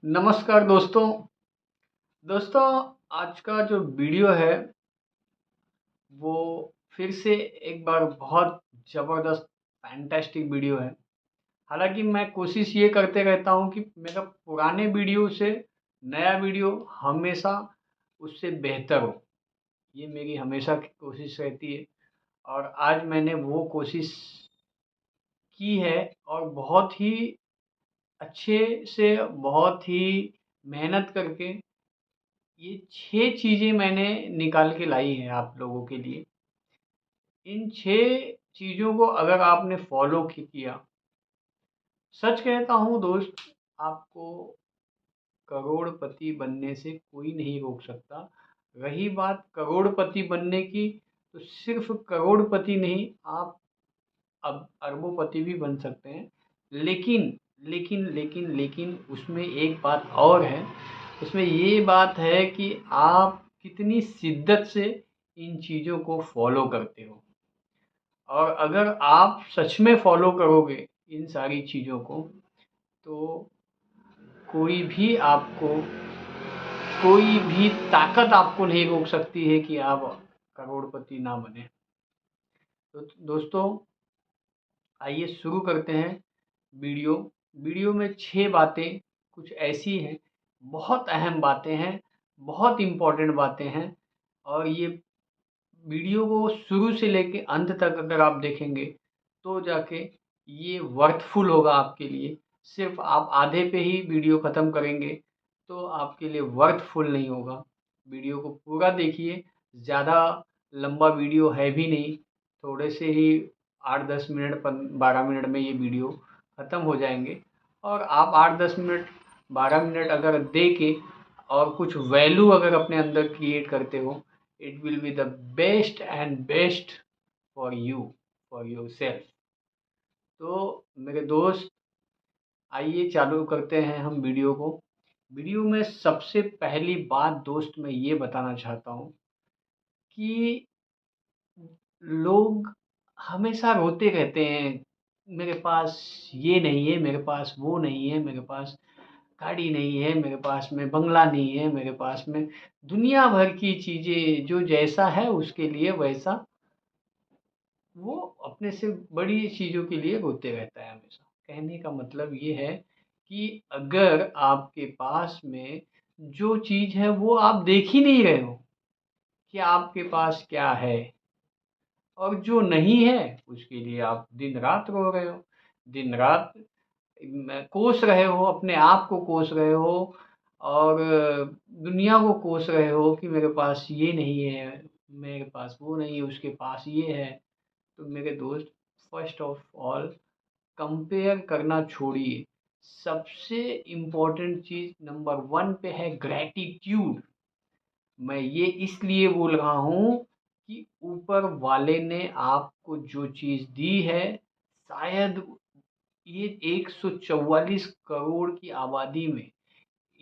नमस्कार दोस्तों। दोस्तों, आज का जो वीडियो है वो फिर से एक बार बहुत ज़बरदस्त फैंटास्टिक वीडियो है। हालाँकि मैं कोशिश ये करते रहता हूँ कि मेरा पुराने वीडियो से नया वीडियो हमेशा उससे बेहतर हो। ये मेरी हमेशा की कोशिश रहती है और आज मैंने वो कोशिश की है और बहुत ही अच्छे से, बहुत ही मेहनत करके ये 6 चीज़ें मैंने निकाल के लाई हैं आप लोगों के लिए। इन 6 चीज़ों को अगर आपने फ़ॉलो किया, सच कहता हूँ दोस्त, आपको करोड़पति बनने से कोई नहीं रोक सकता। रही बात करोड़पति बनने की, तो सिर्फ़ करोड़पति नहीं, आप अब अरबोपति भी बन सकते हैं। लेकिन, लेकिन उसमें एक बात और है, उसमें ये बात है कि आप कितनी शिद्दत से इन चीज़ों को फ़ॉलो करते हो। और अगर आप सच में फ़ॉलो करोगे इन सारी चीज़ों को, तो कोई भी आपको, कोई भी ताकत आपको नहीं रोक सकती है कि आप करोड़पति ना बने। तो दोस्तों, आइए शुरू करते हैं वीडियो। वीडियो में 6 बातें कुछ ऐसी हैं, बहुत अहम बातें हैं, बहुत इम्पोर्टेंट बातें हैं और ये वीडियो को शुरू से लेके अंत तक अगर आप देखेंगे, तो जाके ये वर्थफुल होगा आपके लिए। सिर्फ़ आप आधे पे ही वीडियो ख़त्म करेंगे, तो आपके लिए वर्थफुल नहीं होगा। वीडियो को पूरा देखिए, ज़्यादा लंबा वीडियो है भी नहीं, थोड़े से ही 8-10 मिनट 12 मिनट में ये वीडियो ख़त्म हो जाएँगे और आप 8-10 मिनट, 12 मिनट अगर दे के और कुछ वैल्यू अगर अपने अंदर क्रिएट करते हो, it will be the best and best for you, for yourself। तो मेरे दोस्त, आइए चालू करते हैं हम वीडियो को। वीडियो में सबसे पहली बात दोस्त मैं ये बताना चाहता हूँ कि लोग हमेशा रोते रहते हैं, मेरे पास ये नहीं है, मेरे पास वो नहीं है, मेरे पास गाड़ी नहीं है, मेरे पास में बंगला नहीं है, मेरे पास में दुनिया भर की चीज़ें, जो जैसा है उसके लिए वैसा वो अपने से बड़ी चीज़ों के लिए रोते रहता है हमेशा। कहने का मतलब ये है कि अगर आपके पास में जो चीज़ है वो आप देख ही नहीं रहे हो कि आपके पास क्या है, और जो नहीं है उसके लिए आप दिन-रात रो रहे हो, दिन-रात कोस रहे हो, अपने आप को कोस रहे हो और दुनिया को कोस रहे हो कि मेरे पास ये नहीं है, मेरे पास वो नहीं है, उसके पास ये है। तो मेरे दोस्त, फर्स्ट ऑफ ऑल कंपेयर करना छोड़िए। सबसे इम्पोर्टेंट चीज़ नंबर 1 पे है ग्रैटिट्यूड। मैं ये इसलिए बोल रहा हूँ कि ऊपर वाले ने आपको जो चीज़ दी है, शायद ये 144 करोड़ की आबादी में,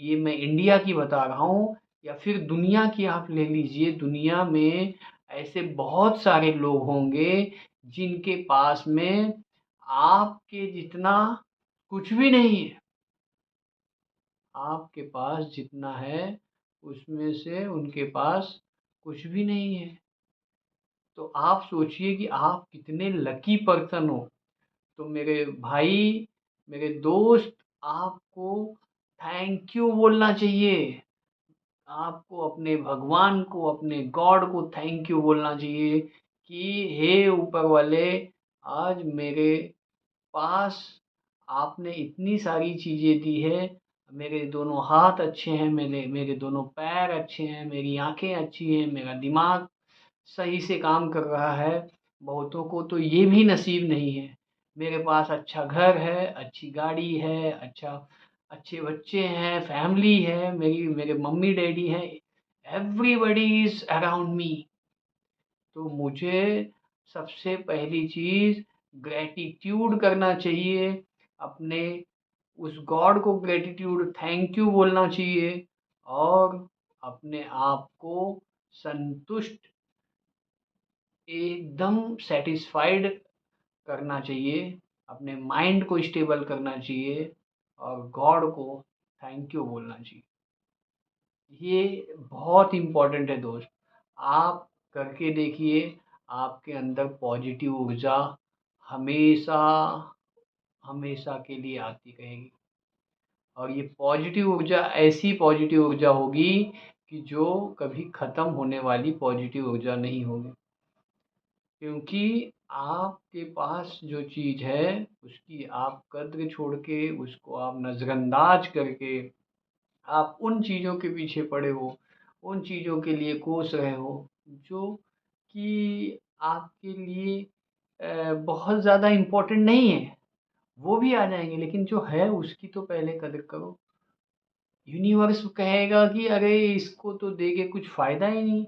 ये मैं इंडिया की बता रहा हूँ या फिर दुनिया की आप ले लीजिए, दुनिया में ऐसे बहुत सारे लोग होंगे जिनके पास में आपके जितना कुछ भी नहीं है। आपके पास जितना है उसमें से उनके पास कुछ भी नहीं है। तो आप सोचिए कि आप कितने लकी पर्सन हो। तो मेरे भाई, मेरे दोस्त, आपको थैंक यू बोलना चाहिए। आपको अपने भगवान को, अपने गॉड को थैंक यू बोलना चाहिए कि हे ऊपर वाले, आज मेरे पास आपने इतनी सारी चीज़ें दी है। मेरे दोनों हाथ अच्छे हैं, मेरे मेरे दोनों पैर अच्छे हैं, मेरी आँखें अच्छी हैं, मेरा दिमाग सही से काम कर रहा है। बहुतों को तो ये भी नसीब नहीं है। मेरे पास अच्छा घर है, अच्छी गाड़ी है, अच्छे बच्चे हैं, फैमिली है, मेरे मम्मी-डैडी हैं, एवरीबॉडी इज़ अराउंड मी। तो मुझे सबसे पहली चीज़ ग्रैटिट्यूड करना चाहिए, अपने उस गॉड को ग्रैटिट्यूड, थैंक यू बोलना चाहिए और अपने आप को संतुष्ट, एकदम सैटिस्फाइड करना चाहिए, अपने माइंड को स्टेबल करना चाहिए और गॉड को थैंक यू बोलना चाहिए। ये बहुत इम्पोर्टेंट है दोस्त। आप करके देखिए, आपके अंदर पॉजिटिव ऊर्जा हमेशा हमेशा के लिए आती रहेगी। और ये पॉजिटिव ऊर्जा ऐसी पॉजिटिव ऊर्जा होगी कि जो कभी ख़त्म होने वाली पॉजिटिव ऊर्जा नहीं होगी। क्योंकि आपके पास जो चीज़ है उसकी आप कद्र छोड़ के, उसको आप नज़रअंदाज करके आप उन चीज़ों के पीछे पड़े हो, उन चीज़ों के लिए कोस रहे हो जो कि आपके लिए बहुत ज़्यादा इम्पोर्टेंट नहीं है। वो भी आ जाएँगे, लेकिन जो है उसकी तो पहले कदर करो। यूनिवर्स कहेगा कि अरे इसको तो दे के कुछ फ़ायदा ही नहीं,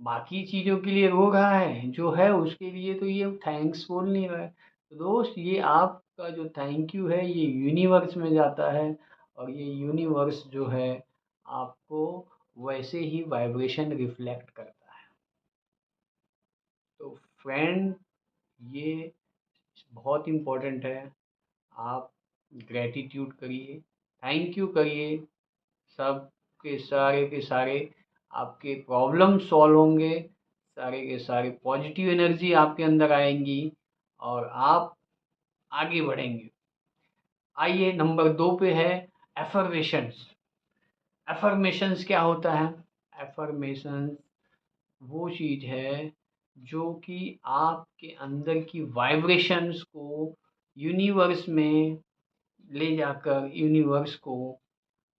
बाकी चीज़ों के लिए रो रहा है, जो है उसके लिए तो ये थैंक्स बोल नहीं रहा है। तो दोस्त, ये आपका जो थैंक यू है ये यूनिवर्स में जाता है, और ये यूनिवर्स जो है आपको वैसे ही वाइब्रेशन रिफ्लेक्ट करता है। तो फ्रेंड, ये बहुत इम्पोर्टेंट है। आप ग्रैटिट्यूड करिए, थैंक यू करिए, सब के सारे आपके प्रॉब्लम सॉल्व होंगे, सारे के सारे पॉजिटिव एनर्जी आपके अंदर आएंगी और आप आगे बढ़ेंगे। आइए नंबर 2 पे है एफर्मेशंस। एफर्मेशंस क्या होता है? एफर्मेशंस वो चीज़ है जो कि आपके अंदर की वाइब्रेशंस को यूनिवर्स में ले जाकर यूनिवर्स को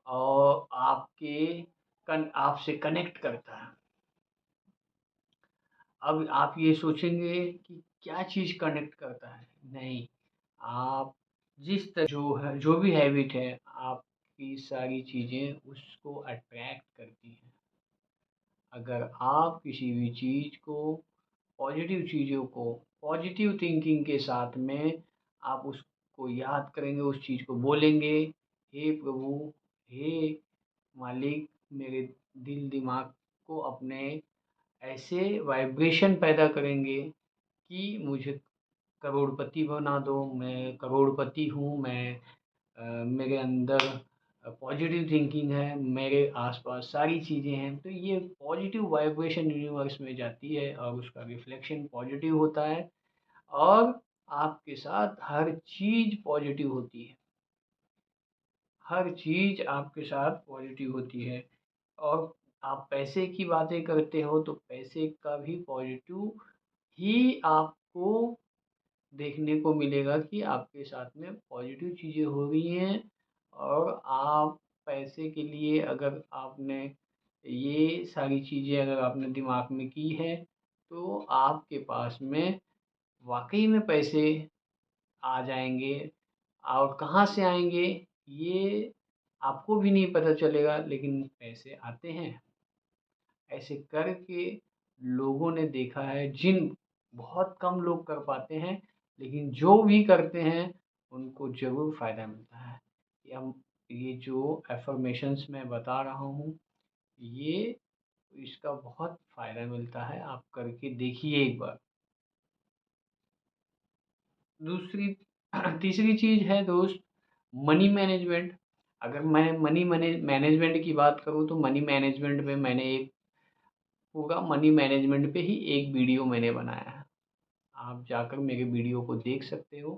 और आपसे कनेक्ट करता है। अब आप ये सोचेंगे कि क्या चीज़ कनेक्ट करता है? नहीं, आप जिस तरह जो भी हैबिट है, आपकी सारी चीज़ें उसको अट्रैक्ट करती हैं। अगर आप किसी भी चीज़ को, पॉजिटिव चीज़ों को, पॉजिटिव थिंकिंग के साथ में आप उसको याद करेंगे, उस चीज़ को बोलेंगे, हे प्रभु, हे मालिक, मेरे दिल दिमाग को अपने ऐसे वाइब्रेशन पैदा करेंगे कि मुझे करोड़पति बना दो, मैं करोड़पति हूँ, मेरे अंदर पॉजिटिव थिंकिंग है, मेरे आसपास सारी चीज़ें हैं। तो ये पॉजिटिव वाइब्रेशन यूनिवर्स में जाती है और उसका रिफ्लेक्शन पॉजिटिव होता है, और आपके साथ हर चीज़ पॉजिटिव होती है। हर चीज़ आपके साथ पॉजिटिव होती है। और आप पैसे की बातें करते हो तो पैसे का भी पॉजिटिव ही आपको देखने को मिलेगा कि आपके साथ में पॉजिटिव चीज़ें हो रही हैं। और आप पैसे के लिए अगर आपने ये सारी चीज़ें अगर आपने दिमाग में की है, तो आपके पास में वाक़ई में पैसे आ जाएँगे। और कहाँ से आएँगे ये आपको भी नहीं पता चलेगा, लेकिन पैसे आते हैं। ऐसे करके लोगों ने देखा है, बहुत कम लोग कर पाते हैं, लेकिन जो भी करते हैं उनको ज़रूर फ़ायदा मिलता है। ये जो अफ़र्मेशंस मैं बता रहा हूँ, ये इसका बहुत फ़ायदा मिलता है, आप करके देखिए एक बार। दूसरी तीसरी चीज़ है दोस्त, मनी मैनेजमेंट। अगर मैं मनी मैनेजमेंट की बात करूँ तो मनी मैनेजमेंट में मैंने एक पूरा मनी मैनेजमेंट पे ही एक वीडियो मैंने बनाया है। आप जाकर मेरे वीडियो को देख सकते हो।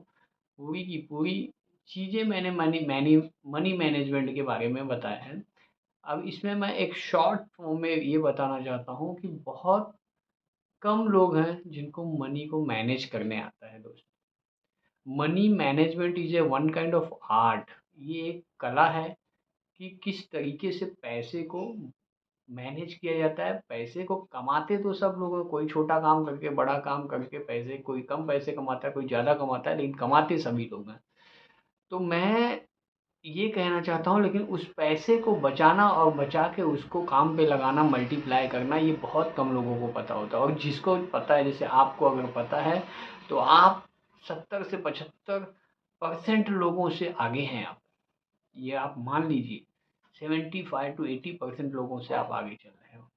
पूरी की पूरी चीज़ें मैंने मनी मैनेजमेंट के बारे में बताया है। अब इसमें मैं एक शॉर्ट फॉर्म में ये बताना चाहता हूँ कि बहुत कम लोग हैं जिनको मनी को मैनेज करने आता है दोस्त। Money management is a one kind of art. ये एक कला है कि किस तरीके से पैसे को मैनेज किया जाता है। पैसे को कमाते तो सब लोग हैं, कोई छोटा काम करके, बड़ा काम करके पैसे, कोई कम पैसे कमाता है, कोई ज़्यादा कमाता है, लेकिन कमाते सभी लोग हैं। तो मैं ये कहना चाहता हूँ, लेकिन उस पैसे को बचाना और बचा के उसको काम पे लगाना, मल्टीप्लाई करना, ये बहुत कम लोगों को पता होता है। और जिसको पता है, जैसे आपको अगर पता है, तो आप 70 से 75% लोगों से आगे हैं आप। ये आप मान लीजिए, 75 to 80% लोगों से आप आगे चल रहे हो।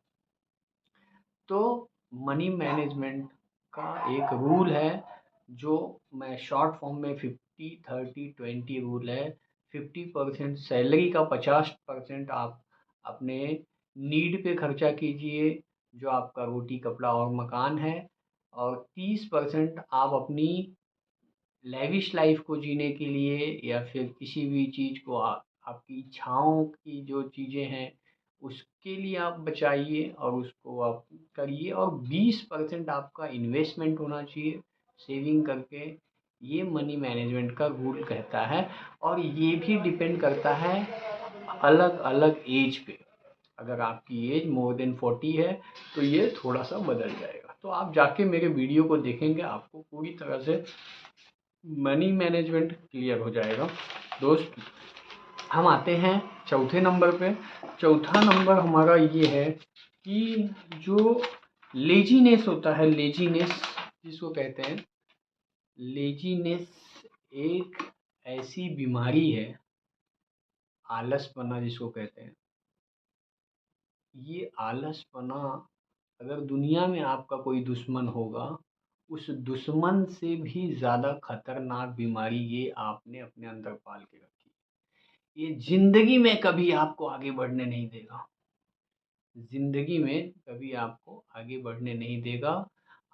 तो मनी मैनेजमेंट का एक रूल है, जो मैं शॉर्ट फॉर्म में 50-30-20 रूल है। 50% सैलरी का 50% आप अपने नीड पे खर्चा कीजिए, जो आपका रोटी कपड़ा और मकान है, और 30% आप अपनी लेविश लाइफ को जीने के लिए या फिर किसी भी चीज़ को आपकी इच्छाओं की जो चीज़ें हैं उसके लिए आप बचाइए और उसको आप करिए, और 20% आपका इन्वेस्टमेंट होना चाहिए सेविंग करके। ये मनी मैनेजमेंट का रूल कहता है, और ये भी डिपेंड करता है अलग अलग एज पे। अगर आपकी एज मोर देन 40 है तो ये थोड़ा सा बदल जाएगा। तो आप जाके मेरे वीडियो को देखेंगे, आपको पूरी तरह से मनी मैनेजमेंट क्लियर हो जाएगा। दोस्त, हम आते हैं चौथे नंबर पे। चौथा नंबर हमारा ये है कि जो लेजीनेस होता है, लेजीनेस जिसको कहते हैं, लेजीनेस एक ऐसी बीमारी है, आलसपना जिसको कहते हैं। ये आलसपना, अगर दुनिया में आपका कोई दुश्मन होगा, उस दुश्मन से भी ज़्यादा खतरनाक बीमारी ये आपने अपने अंदर पाल के रखी है। ये ज़िंदगी में कभी आपको आगे बढ़ने नहीं देगा, ज़िंदगी में कभी आपको आगे बढ़ने नहीं देगा।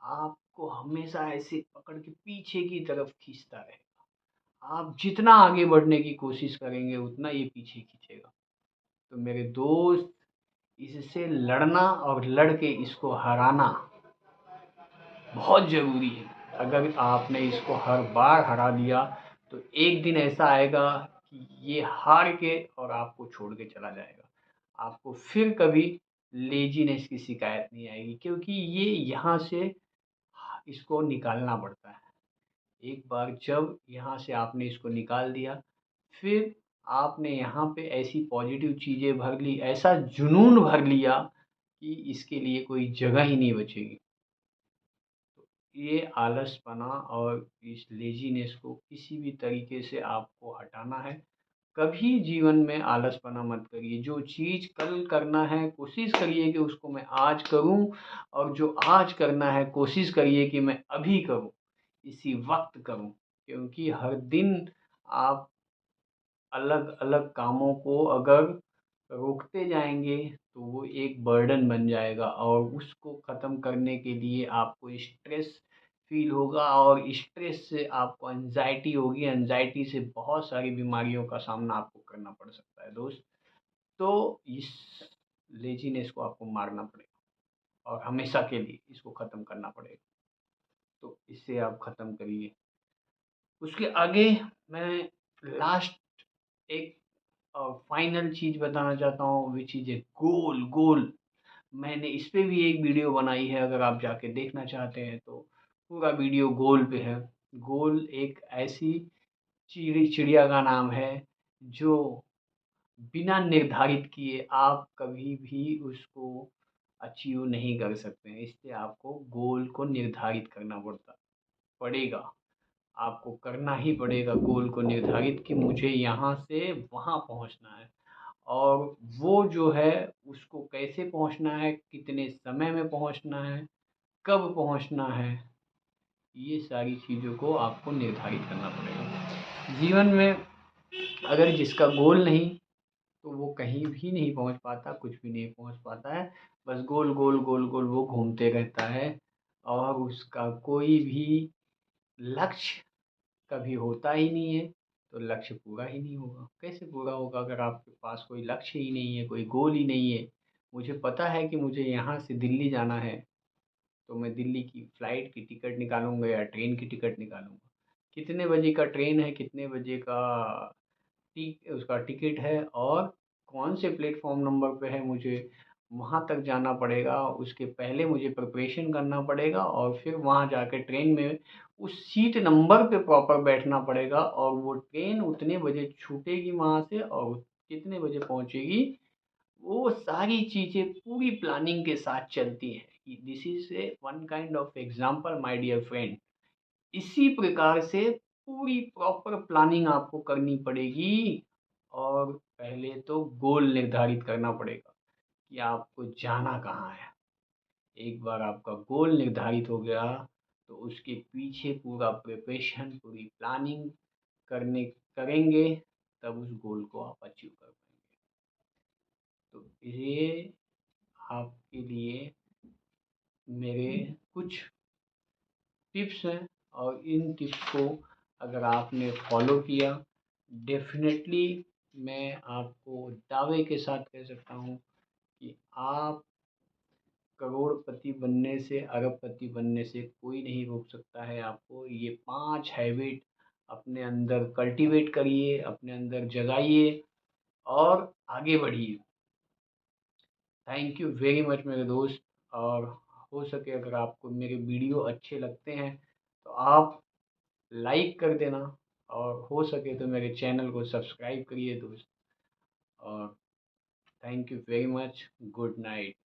आपको हमेशा ऐसे पकड़ के पीछे की तरफ खींचता रहेगा। आप जितना आगे बढ़ने की कोशिश करेंगे उतना ये पीछे खींचेगा। तो मेरे दोस्त, इससे लड़ना और लड़ के इसको हराना बहुत ज़रूरी है। अगर आपने इसको हर बार हरा दिया तो एक दिन ऐसा आएगा कि ये हार के और आपको छोड़ के चला जाएगा। आपको फिर कभी लेजीनेस की शिकायत नहीं आएगी, क्योंकि ये यहाँ से इसको निकालना पड़ता है। एक बार जब यहाँ से आपने इसको निकाल दिया, फिर आपने यहाँ पे ऐसी पॉजिटिव चीज़ें भर ली, ऐसा जुनून भर लिया कि इसके लिए कोई जगह ही नहीं बचेगी। ये आलसपना और इस लेज़ीनेस को किसी भी तरीके से आपको हटाना है। कभी जीवन में आलसपना मत करिए। जो चीज़ कल करना है कोशिश करिए कि उसको मैं आज करूँ, और जो आज करना है कोशिश करिए कि मैं अभी करूँ, इसी वक़्त करूँ। क्योंकि हर दिन आप अलग-अलग कामों को अगर रोकते जाएँगे तो वो एक बर्डन बन जाएगा, और उसको ख़त्म करने के लिए आपको स्ट्रेस फ़ील होगा, और स्ट्रेस से आपको एंग्ज़ायटी होगी, एंग्ज़ायटी से बहुत सारी बीमारियों का सामना आपको करना पड़ सकता है दोस्त। तो इस लेज़ीनेस को आपको मारना पड़ेगा और हमेशा के लिए इसको ख़त्म करना पड़ेगा। तो इसे आप ख़त्म करिए। उसके आगे मैं लास्ट एक फाइनल चीज़ बताना चाहता हूँ, विच इज़ ए गोल। गोल मैंने इस पे भी एक वीडियो बनाई है, अगर आप जाके देखना चाहते हैं तो पूरा वीडियो गोल पे है। गोल एक ऐसी चिड़िया का नाम है जो बिना निर्धारित किए आप कभी भी उसको अचीव नहीं कर सकते हैं। इसलिए आपको गोल को निर्धारित करना पड़ेगा। आपको करना ही पड़ेगा गोल को निर्धारित कि मुझे यहाँ से वहाँ पहुँचना है, और वो जो है उसको कैसे पहुँचना है, कितने समय में पहुँचना है, कब पहुँचना है, ये सारी चीज़ों को आपको निर्धारित करना पड़ेगा। जीवन में अगर जिसका गोल नहीं, तो वो कहीं भी नहीं पहुँच पाता, कुछ भी नहीं पहुँच पाता है। बस गोल गोल गोल गोल वो घूमते रहता है, और उसका कोई भी लक्ष्य कभी होता ही नहीं है। तो लक्ष्य पूरा ही नहीं होगा। कैसे पूरा होगा अगर आपके पास कोई लक्ष्य ही नहीं है, कोई गोल ही नहीं है। मुझे पता है कि मुझे यहाँ से दिल्ली जाना है, तो मैं दिल्ली की फ़्लाइट की टिकट निकालूँगा या ट्रेन की टिकट निकालूँगा। कितने बजे का ट्रेन है, कितने बजे का उसका टिकट है, और कौन से प्लेटफ़ॉर्म नंबर पे है, मुझे वहाँ तक जाना पड़ेगा। उसके पहले मुझे प्रिपरेशन करना पड़ेगा, और फिर वहाँ जाके ट्रेन में उस सीट नंबर पे प्रॉपर बैठना पड़ेगा, और वो ट्रेन उतने बजे छूटेगी वहाँ से और कितने बजे पहुँचेगी। वो सारी चीज़ें पूरी प्लानिंग के साथ चलती हैं। This is a one kind of example my dear friend. इसी प्रकार से पूरी प्रॉपर प्लानिंग आपको करनी पड़ेगी, और पहले तो गोल निर्धारित करना पड़ेगा कि आपको जाना कहाँ है। एक बार आपका गोल निर्धारित हो गया तो उसके पीछे पूरा प्रिपरेशन, पूरी प्लानिंग करेंगे, तब उस गोल को आप अचीव कर पाएंगे। तो ये आपके लिए मेरे कुछ टिप्स हैं, और इन टिप्स को अगर आपने फॉलो किया, डेफिनेटली मैं आपको दावे के साथ कह सकता हूँ कि आप करोड़पति बनने से, अरबपति बनने से कोई नहीं रोक सकता है आपको। ये 5 हैबिट अपने अंदर कल्टीवेट करिए, अपने अंदर जगाइए और आगे बढ़िए। थैंक यू वेरी मच मेरे दोस्त। और हो सके अगर आपको मेरे वीडियो अच्छे लगते हैं तो आप लाइक कर देना, और हो सके तो मेरे चैनल को सब्सक्राइब करिए दोस्त। और thank you very much. Good night.